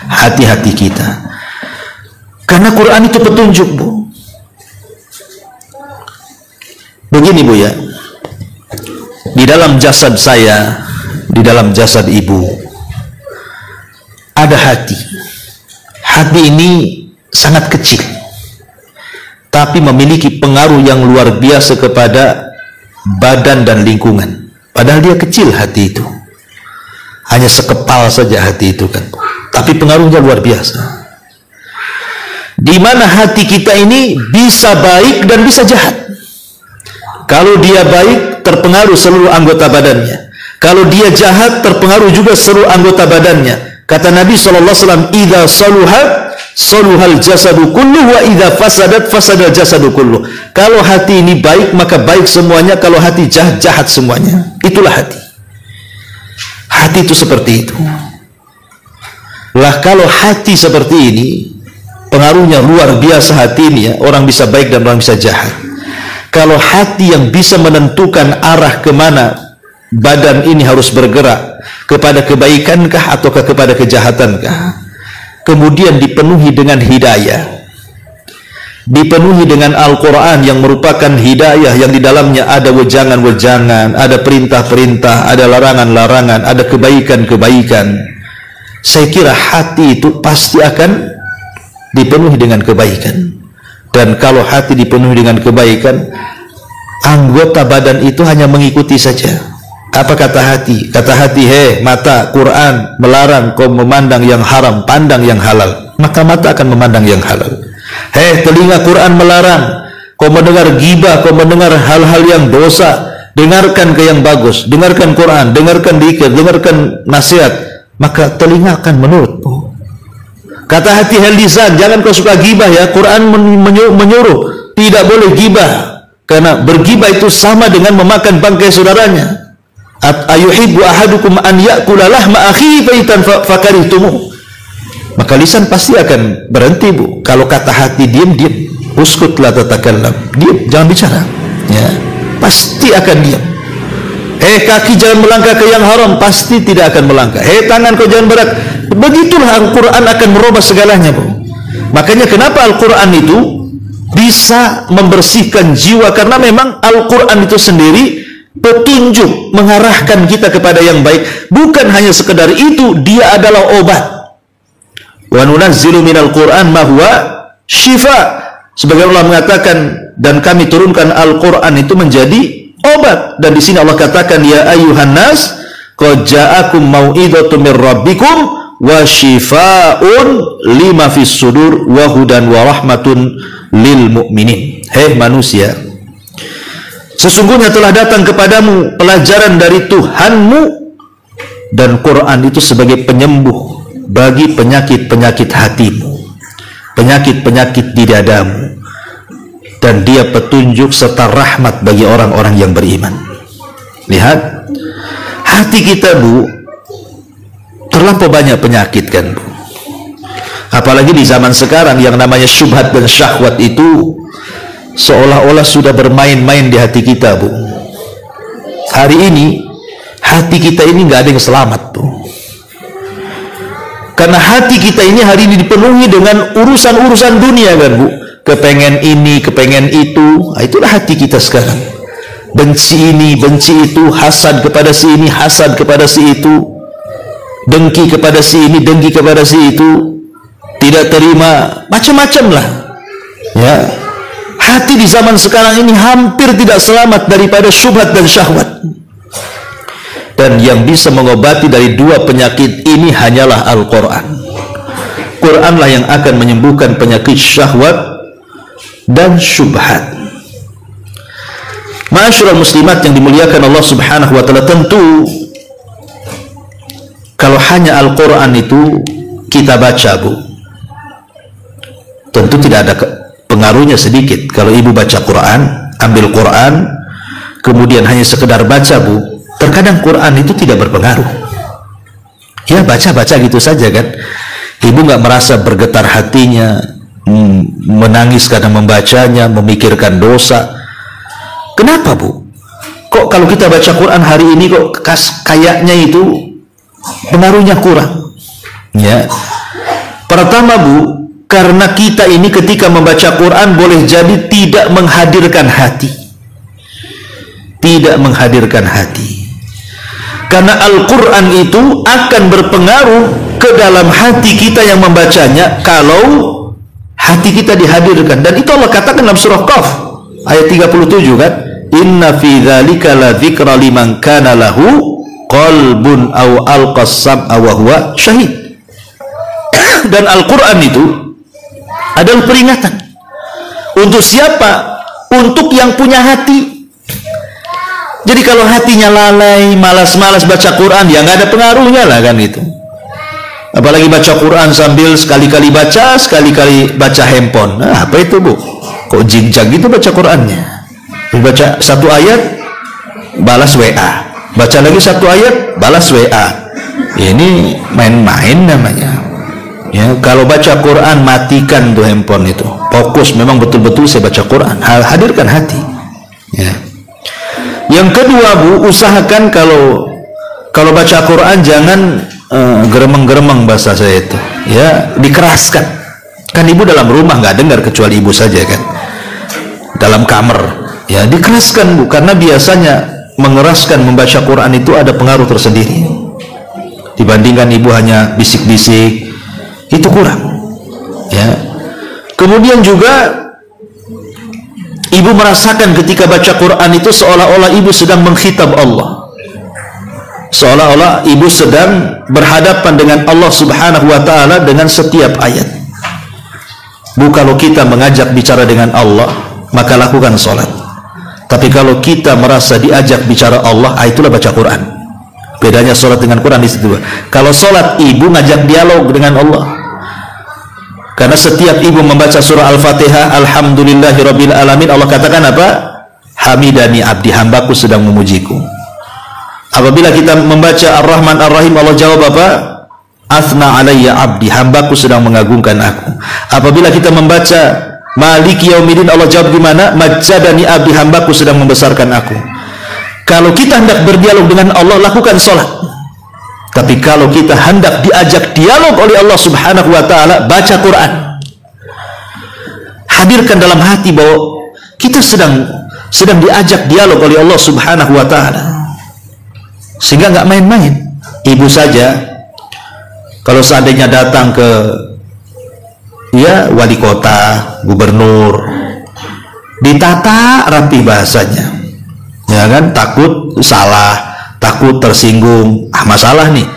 Speaker 2: hati-hati kita? Karena Quran itu petunjuk, Bu. Begini, Bu, ya, di dalam jasad saya, di dalam jasad ibu ada hati. Hati ini sangat kecil, tapi memiliki pengaruh yang luar biasa kepada badan dan lingkungan. Padahal dia kecil hati itu, hanya sekepal saja hati itu kan, tapi pengaruhnya luar biasa. Di mana hati kita ini bisa baik dan bisa jahat. Kalau dia baik, terpengaruh seluruh anggota badannya. Kalau dia jahat, terpengaruh juga seluruh anggota badannya. Kata Nabi SAW, idza saluhat saluhal jasadu kulluh wa idza fasadat fasadal jasadu kulluh. Kalau hati ini baik, maka baik semuanya. Kalau hati jahat, jahat semuanya. Itulah hati. Hati itu seperti itu. Lah kalau hati seperti ini, pengaruhnya luar biasa hati ini, ya. Orang bisa baik dan orang bisa jahat. Kalau hati yang bisa menentukan arah kemana badan ini harus bergerak, kepada kebaikankah ataukah kepada kejahatankah, kemudian dipenuhi dengan hidayah, dipenuhi dengan Al-Quran yang merupakan hidayah, yang di dalamnya ada wejangan-wejangan, ada perintah-perintah, ada larangan-larangan, ada kebaikan-kebaikan, saya kira hati itu pasti akan dipenuhi dengan kebaikan. Dan kalau hati dipenuhi dengan kebaikan, anggota badan itu hanya mengikuti saja. Apa kata hati? Kata hati, mata, Quran melarang kau memandang yang haram, pandang yang halal. Maka mata akan memandang yang halal. Telinga, Quran melarang kau mendengar ghibah, kau mendengar hal-hal yang dosa. Dengarkan ke yang bagus, dengarkan Quran, dengarkan dzikir, dengarkan nasihat. Maka telinga akan menurut. Kata hati, lisan, jangan kau suka ghibah ya. Quran menyuruh tidak boleh ghibah, karena berghibah itu sama dengan memakan bangkai saudaranya. Ayuhibbu ahadukum an ya'kula lahma akhihi faitan fakarihtumu. Maka lisan pasti akan berhenti, Bu. Kalau kata hati diam, uskut la tatakallam, diam, jangan bicara, ya, pasti akan diam. Kaki jangan melangkah ke yang haram, pasti tidak akan melangkah. Tangan kau jangan berat. Begitulah Al-Quran akan merubah segalanya, Bu. Makanya kenapa Al-Quran itu bisa membersihkan jiwa, karena memang Al-Quran itu sendiri petunjuk, mengarahkan kita kepada yang baik. Bukan hanya sekedar itu, dia adalah obat. Wa nunazzilu minal Qur'an ma huwa syifa. Sebagai Allah mengatakan, dan kami turunkan Al-Quran itu menjadi obat. Dan di sini Allah katakan, ya ayyuhan nas qad ja'akum mau'idhatun mir rabbikum wa syifaa'un lima fis sudur wa hudan wa rahmatun lil mu'minin. Manusia, sesungguhnya telah datang kepadamu pelajaran dari Tuhanmu, dan Quran itu sebagai penyembuh bagi penyakit-penyakit hatimu, penyakit-penyakit di dadamu, dan dia petunjuk serta rahmat bagi orang-orang yang beriman. Lihat, hati kita, Bu, terlampau banyak penyakit kan, Bu. Apalagi di zaman sekarang yang namanya syubhat dan syahwat itu seolah-olah sudah bermain-main di hati kita, Bu. Hari ini hati kita ini nggak ada yang selamat, Bu. Karena hati kita ini hari ini dipenuhi dengan urusan-urusan dunia kan, Bu. kepengen ini, kepengen itu. Nah, itulah hati kita sekarang. Benci ini, benci itu, hasad kepada si ini, hasad kepada si itu, dengki kepada si ini, dengki kepada si itu, tidak terima, macam-macam lah. Ya, hati di zaman sekarang ini hampir tidak selamat daripada syubhat dan syahwat. Dan yang bisa mengobati dari dua penyakit ini hanyalah Al-Quran. Quranlah yang akan menyembuhkan penyakit syahwat dan syubhat. Ma'asyiral muslimat yang dimuliakan Allah Subhanahu wa taala, tentu kalau hanya Al-Quran itu kita baca, Bu, tentu tidak ada pengaruhnya sedikit. Kalau ibu baca Quran, ambil Quran, kemudian hanya sekedar baca, Bu, terkadang Quran itu tidak berpengaruh. Ya, baca-baca gitu saja kan. Ibu nggak merasa bergetar hatinya, menangis karena membacanya, memikirkan dosa. Kenapa, Bu? Kok kalau kita baca Quran hari ini kok kayaknya itu pengaruhnya kurang? Ya. Pertama, Bu, karena kita ini ketika membaca Quran boleh jadi tidak menghadirkan hati. Tidak menghadirkan hati. Karena Al-Quran itu akan berpengaruh ke dalam hati kita yang membacanya kalau hati kita dihadirkan. Dan itu Allah katakan dalam surah Qaf ayat 37 kan, inna fi dzalika la dzikra liman kana lahu qalbun aw alqas sam'a wa huwa syahid. Dan Al-Quran itu adalah peringatan untuk siapa? Untuk yang punya hati. Jadi kalau hatinya lalai, malas-malas baca Quran, ya nggak ada pengaruhnya lah kan itu. Apalagi baca Quran sambil sekali-kali baca handphone. Nah, apa itu, Bu? Kok jinjak gitu baca Qurannya? Baca satu ayat, balas WA. Baca lagi satu ayat, balas WA. Ini main-main namanya. Ya, kalau baca Quran matikan tuh handphone itu. Fokus, memang betul-betul saya baca Quran. Hadirkan hati. Ya. Yang kedua, Bu, usahakan kalau baca Quran jangan geremeng-geremeng bahasa saya itu. Ya, dikeraskan. Kan ibu dalam rumah nggak dengar kecuali ibu saja kan. Dalam kamar, ya dikeraskan, Bu, karena biasanya mengeraskan membaca Quran itu ada pengaruh tersendiri. Dibandingkan ibu hanya bisik-bisik, itu kurang. Ya. Kemudian juga ibu merasakan ketika baca Quran itu seolah-olah ibu sedang mengkhitab Allah. Seolah-olah ibu sedang berhadapan dengan Allah Subhanahu wa taala dengan setiap ayat. Bu, kalau kita mengajak bicara dengan Allah, maka lakukan sholat. Tapi kalau kita merasa diajak bicara Allah, itulah baca Quran. Bedanya sholat dengan Quran di situ. Kalau sholat, ibu ngajak dialog dengan Allah. Karena setiap ibu membaca surah Al-Fatihah, Alhamdulillahirabbil alamin, Allah katakan apa? Hamidani abdi, hambaku sedang memujiku. Apabila kita membaca Ar-Rahman Ar-Rahim, Allah jawab apa? Athna alayya abdi, hambaku sedang mengagungkan aku. Apabila kita membaca Maliki Yaumiddin, Allah jawab gimana? Majjadani abdi, hambaku sedang membesarkan aku. Kalau kita hendak berdialog dengan Allah, lakukan sholat. Tapi kalau kita hendak diajak dialog oleh Allah Subhanahu wa taala, baca Quran. Hadirkan dalam hati bahwa kita sedang diajak dialog oleh Allah Subhanahu wa taala. Sehingga nggak main-main. Ibu saja kalau seandainya datang ke wali kota, gubernur, ditata rapi bahasanya. Ya kan, takut salah, takut tersinggung, masalah nih.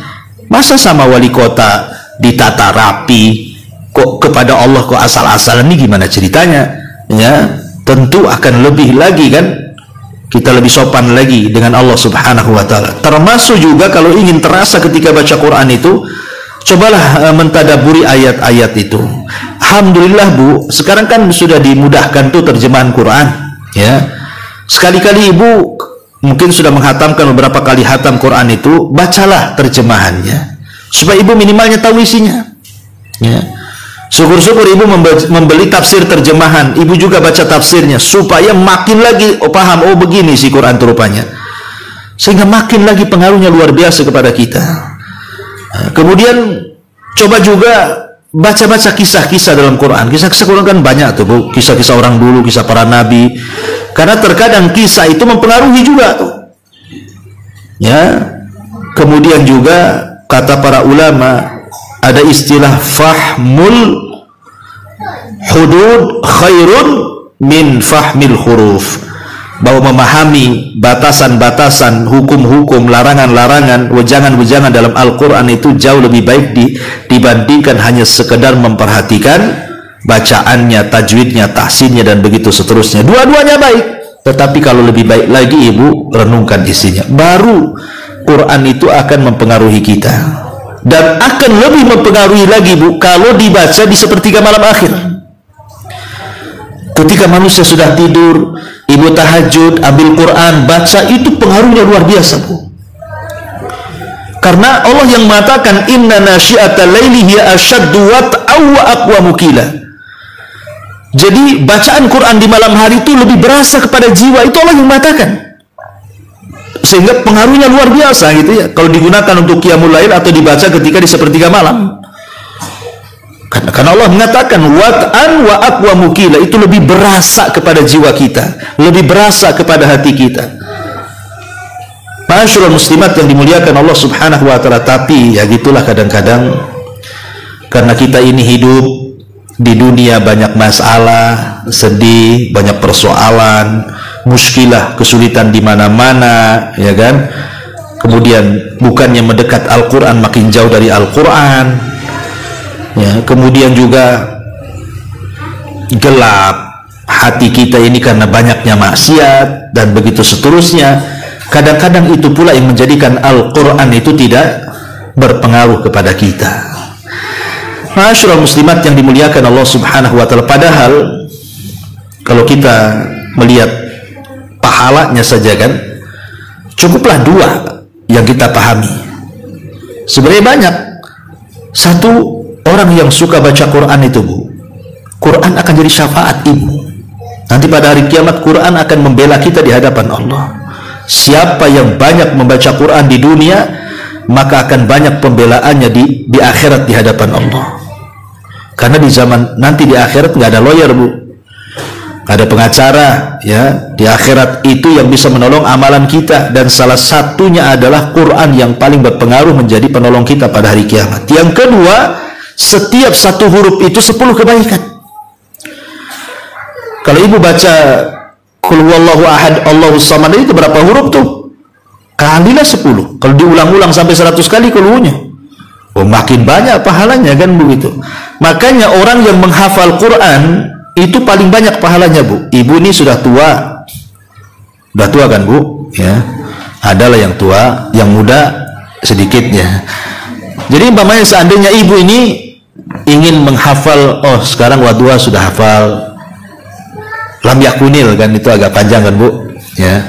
Speaker 2: Masa sama wali kota ditata rapi, kok kepada Allah kok asal-asalan, nih gimana ceritanya? Ya, tentu akan lebih lagi kan, kita lebih sopan lagi dengan Allah Subhanahu wa taala. Termasuk juga kalau ingin terasa ketika baca Quran itu, cobalah mentadaburi ayat-ayat itu. Alhamdulillah, Bu, sekarang kan sudah dimudahkan tuh terjemahan Quran, ya. Sekali-kali ibu mungkin sudah menghatamkan beberapa kali hatam Quran itu, bacalah terjemahannya supaya ibu minimalnya tahu isinya. Ya. Syukur-syukur ibu membeli tafsir terjemahan, ibu juga baca tafsirnya supaya makin lagi paham, oh begini si Quran itu rupanya. Sehingga makin lagi pengaruhnya luar biasa kepada kita. Kemudian coba juga baca-baca kisah-kisah dalam Quran. Kisah-kisah Quran kan banyak tuh, Bu. Kisah-kisah orang dulu, kisah para nabi. Karena terkadang kisah itu mempengaruhi juga tuh. Ya. Kemudian juga kata para ulama ada istilah fahmul hudud khairun min fahmil huruf. Bahwa memahami batasan-batasan, hukum-hukum, larangan-larangan, wejangan-wejangan dalam Al-Quran itu jauh lebih baik dibandingkan hanya sekedar memperhatikan bacaannya, tajwidnya, tahsinnya, dan begitu seterusnya. Dua-duanya baik, tetapi kalau lebih baik lagi ibu renungkan isinya. Baru Quran itu akan mempengaruhi kita, dan akan lebih mempengaruhi lagi, Bu, kalau dibaca di sepertiga malam akhir. Ketika manusia sudah tidur, ibu tahajud, ambil Quran, baca, itu pengaruhnya luar biasa, Bu. Karena Allah yang mengatakan inna nasyi'atal laili hiya ashaddu wat'aw wa aqwamu qila. Jadi bacaan Quran di malam hari itu lebih berasa kepada jiwa, itu Allah yang mengatakan. Sehingga pengaruhnya luar biasa gitu ya. Kalau digunakan untuk qiyamul lail atau dibaca ketika di sepertiga malam. Karena Allah mengatakan wat'an wa aqwamu qila, itu lebih berasa kepada jiwa kita, lebih berasa kepada hati kita. Ma'asyiral muslimat yang dimuliakan Allah Subhanahu wa taala, tapi ya gitulah kadang-kadang karena kita ini hidup di dunia banyak masalah, sedih, banyak persoalan, muskilah, kesulitan di mana-mana, ya kan? Kemudian bukannya mendekat Al-Qur'an, makin jauh dari Al-Qur'an. Ya, kemudian juga gelap hati kita ini karena banyaknya maksiat dan begitu seterusnya. Kadang-kadang itu pula yang menjadikan Al-Quran itu tidak berpengaruh kepada kita. Ma'asyiral muslimat yang dimuliakan Allah Subhanahu wa taala, padahal kalau kita melihat pahalanya saja kan cukuplah dua yang kita pahami. Sebenarnya banyak. Satu, orang yang suka baca Quran itu, Bu, Quran akan jadi syafaat ibu. Nanti pada hari kiamat Quran akan membela kita di hadapan Allah. Siapa yang banyak membaca Quran di dunia, maka akan banyak pembelaannya di akhirat di hadapan Allah. Karena di zaman nanti di akhirat nggak ada lawyer, Bu, nggak ada pengacara, ya. Di akhirat itu yang bisa menolong amalan kita, dan salah satunya adalah Quran yang paling berpengaruh menjadi penolong kita pada hari kiamat. Yang kedua, setiap satu huruf itu 10 kebaikan. Kalau ibu baca Qul huwallahu ahad Allahus samad itu berapa huruf tuh? Kalilah 10. Kalau diulang-ulang sampai 100 kali qulhunya, oh makin banyak pahalanya kan begitu. Makanya orang yang menghafal Quran itu paling banyak pahalanya, Bu. Ibu ini sudah tua. Sudah tua kan, Bu? Ya. Adalah yang tua, yang muda sedikitnya. Jadi umpamanya seandainya ibu ini ingin menghafal, oh sekarang wadua sudah hafal lam yakunil kan, itu agak panjang kan, Bu, ya.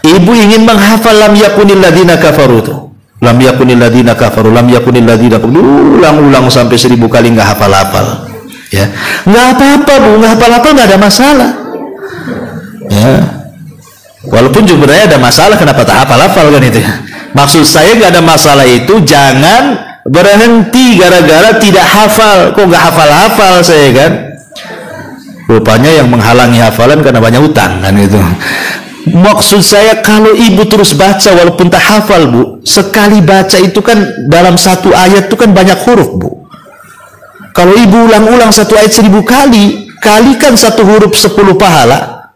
Speaker 2: Ibu ingin menghafal lam yakunil ladina kafaru tuh, lam yakunil ladina kafaru, lam yakunil ladina kafaru, ulang-ulang sampai 1000 kali nggak hafal-hafal, ya. Nggak apa-apa, Bu, nggak hafal-hafal nggak ada masalah, ya. Walaupun sebenarnya ada masalah, kenapa tak hafal-hafal kan itu, ya. Maksud saya nggak ada masalah itu jangan berhenti gara-gara tidak hafal. Kok nggak hafal-hafal saya kan? Rupanya yang menghalangi hafalan karena banyak utang kan itu. Maksud saya kalau ibu terus baca walaupun tak hafal, Bu, sekali baca itu kan dalam satu ayat itu kan banyak huruf, Bu. Kalau ibu ulang-ulang satu ayat 1000 kali, kalikan satu huruf 10 pahala.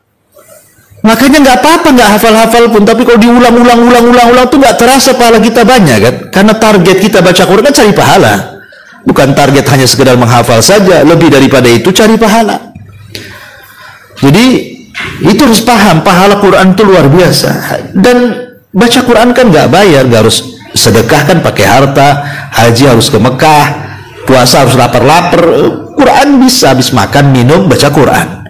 Speaker 2: Makanya nggak apa-apa nggak hafal-hafal pun, tapi kalau diulang-ulang tuh nggak terasa pahala kita banyak kan? Karena target kita baca Quran kan cari pahala, bukan target hanya sekedar menghafal saja. Lebih daripada itu cari pahala. Jadi itu harus paham, pahala Quran itu luar biasa. Dan baca Quran kan nggak bayar, nggak harus sedekah kan pakai harta, haji harus ke Mekah, puasa harus lapar-lapar. Quran bisa habis makan minum baca Quran.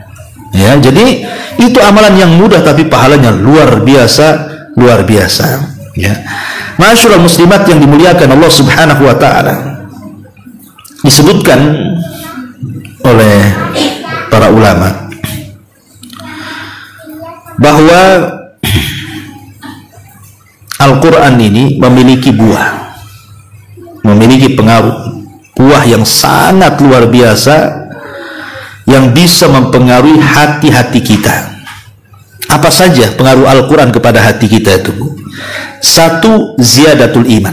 Speaker 2: Ya, jadi itu amalan yang mudah tapi pahalanya luar biasa, luar biasa. Ya, Ma'asyiral muslimat yang dimuliakan Allah Subhanahu wa taala, disebutkan oleh para ulama bahwa Al-Quran ini memiliki buah, memiliki pengaruh buah yang sangat luar biasa yang bisa mempengaruhi hati-hati kita. Apa saja pengaruh Al-Quran kepada hati kita itu? Satu, ziyadatul iman.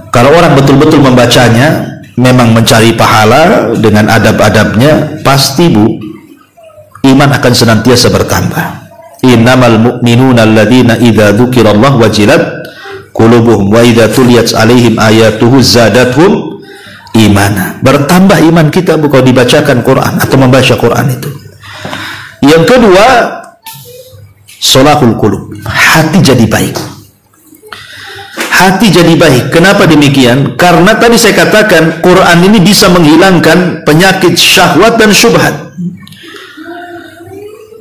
Speaker 2: Kalau orang betul-betul membacanya, memang mencari pahala dengan adab-adabnya, pasti Bu, iman akan senantiasa bertambah. Innamal mu'minuna alladzina idza dzukirallahu wajilat qulubuhum wa idza tuliyat 'alaihim ayatuhu zadatuhum imana. Bertambah iman kita Bu kalau dibacakan Quran atau membaca Quran itu. Yang kedua, sholahul qulub. Hati jadi baik. Hati jadi baik. Kenapa demikian? Karena tadi saya katakan Quran ini bisa menghilangkan penyakit syahwat dan syubhat.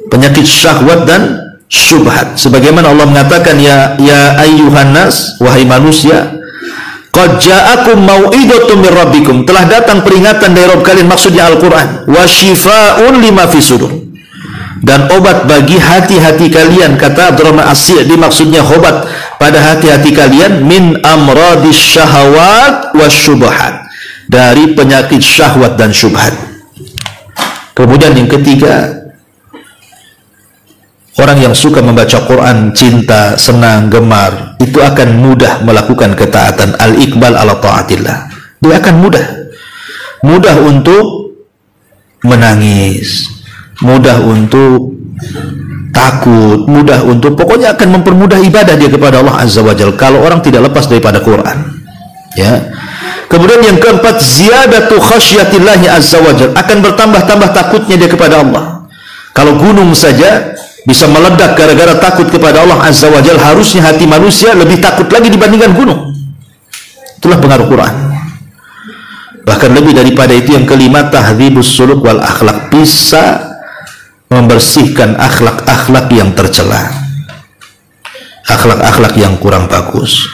Speaker 2: Penyakit syahwat dan syubhat. Sebagaimana Allah mengatakan, ya ayyuhan nas, wahai manusia, qad ja'akum mau'idhatun mir rabbikum, telah datang peringatan dari Rabb kalian, maksudnya Al-Quran, wa shifaa'un lima fi sudur, dan obat bagi hati-hati kalian. Kata Abdurrahman As-Sa'di, maksudnya obat pada hati-hati kalian, min amradis syahawat wasyubhat, dari penyakit syahwat dan syubhat. Kemudian yang ketiga, orang yang suka membaca Quran, cinta, senang, gemar, itu akan mudah melakukan ketaatan. Al-iqbal ala ta'atillah. Dia akan mudah untuk menangis, mudah untuk takut, mudah untuk, pokoknya akan mempermudah ibadah dia kepada Allah Azza wa Jalla kalau orang tidak lepas daripada Quran. Ya. Kemudian yang keempat, ziyadatu khasyatillahi Azza wa Jalla, akan bertambah-tambah takutnya dia kepada Allah. Kalau gunung saja bisa meledak gara-gara takut kepada Allah Azza wa Jalla, harusnya hati manusia lebih takut lagi dibandingkan gunung. Itulah pengaruh Quran. Bahkan lebih daripada itu, yang kelima, tahdzibus suluk wal akhlak, bisa membersihkan akhlak-akhlak yang tercela, akhlak-akhlak yang kurang bagus.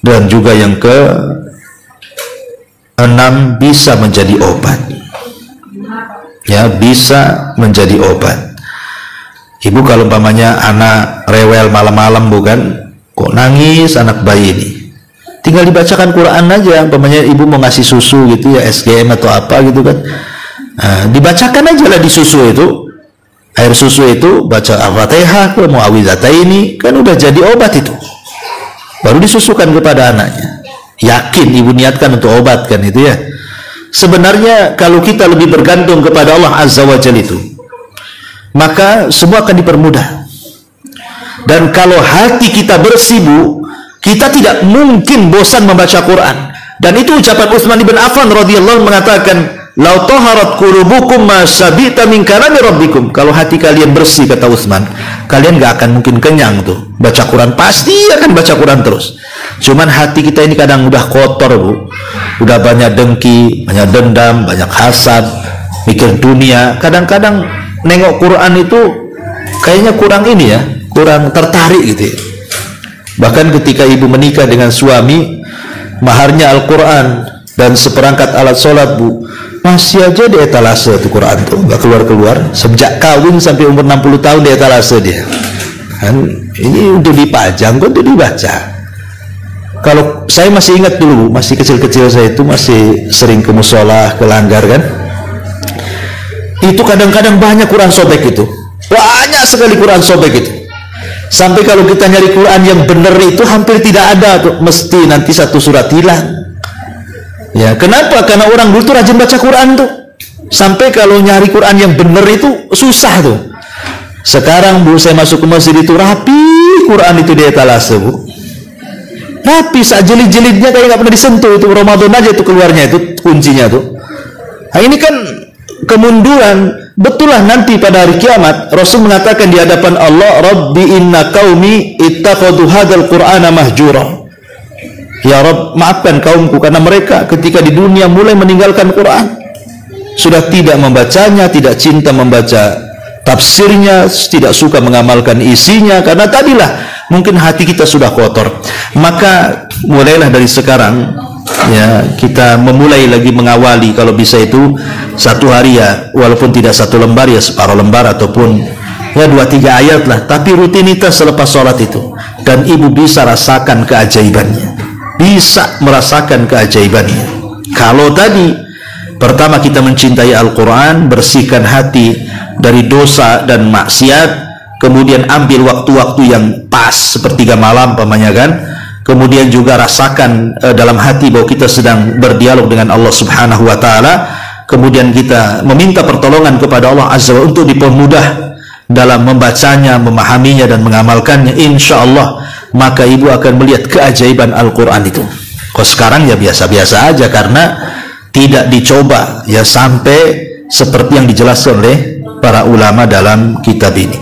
Speaker 2: Dan juga yang keenam, bisa menjadi obat. Ya, bisa menjadi obat. Ibu kalau umpamanya anak rewel malam-malam, bukan kok nangis anak bayi ini, tinggal dibacakan Quran aja. Umpamanya ibu mau ngasih susu gitu ya, SGM atau apa gitu kan, dibacakan aja lah di susu itu, air susu itu, baca Al-Fatihah, mau awizataini, kan udah jadi obat itu. Baru disusukan kepada anaknya. Yakin ibu niatkan untuk obat kan itu ya. Sebenarnya kalau kita lebih bergantung kepada Allah Azza wa Jalla itu, maka semua akan dipermudah. Dan kalau hati kita bersih Bu, kita tidak mungkin bosan membaca Quran. Dan itu ucapan Utsman bin Affan radhiyallahu mengatakan, lau taharat qulubukum ma sabita min kalami rabbikum. Kalau hati kalian bersih, kata Utsman, kalian gak akan mungkin kenyang tuh. Baca Quran, pasti akan baca Quran terus. Cuman hati kita ini kadang udah kotor Bu, udah banyak dengki, banyak dendam, banyak hasad, mikir dunia. Kadang-kadang nengok Quran itu kayaknya kurang ini ya, kurang tertarik gitu ya. Bahkan ketika ibu menikah dengan suami, maharnya Al-Quran dan seperangkat alat sholat Bu, masih aja di etalase tuh Quran tuh, gak keluar-keluar. Sejak kawin sampai umur 60 tahun di etalase dia kan. Ini untuk dipajang, kok untuk dibaca. Kalau saya masih ingat dulu, masih kecil-kecil saya itu masih sering ke musola, ke langgar kan, itu kadang-kadang banyak Quran sobek itu, banyak sekali Quran sobek itu, sampai kalau kita nyari Quran yang benar itu hampir tidak ada tuh, mesti nanti satu surat hilang. Ya, kenapa? Karena orang dulu tuh rajin baca Quran tuh, sampai kalau nyari Quran yang benar itu susah tuh. Sekarang Bu, saya masuk ke masjid itu rapi Quran itu di etalase Bu, rapi, saat jilid-jilidnya kayak nggak pernah disentuh. Itu Ramadan aja tuh keluarnya itu kuncinya tuh. Nah, ini kan kemunduran. Betul lah nanti pada hari kiamat Rasul mengatakan di hadapan Allah, Rabbi inna qaumi ittakhadhu hadzal qur'ana mahjura. Ya Rabb, maafkan kaumku karena mereka ketika di dunia mulai meninggalkan Quran, sudah tidak membacanya, tidak cinta membaca tafsirnya, tidak suka mengamalkan isinya, karena tadilah mungkin hati kita sudah kotor. Maka mulailah dari sekarang ya, kita memulai lagi mengawali, kalau bisa itu satu hari ya, walaupun tidak satu lembar ya separuh lembar, ataupun ya 2-3 ayat lah, tapi rutinitas selepas sholat itu, dan ibu bisa rasakan keajaibannya. bisa merasakan keajaibannya. Kalau tadi pertama kita mencintai Al-Quran, bersihkan hati dari dosa dan maksiat, kemudian ambil waktu-waktu yang pas sepertiga malam pamannya kan, kemudian juga rasakan dalam hati bahwa kita sedang berdialog dengan Allah Subhanahu wa Ta'ala, kemudian kita meminta pertolongan kepada Allah Azza wa untuk dipermudah dalam membacanya, memahaminya dan mengamalkannya, insya Allah maka ibu akan melihat keajaiban Al-Quran itu. Kalau sekarang ya biasa-biasa aja karena tidak dicoba ya sampai seperti yang dijelaskan oleh para ulama dalam kitab ini.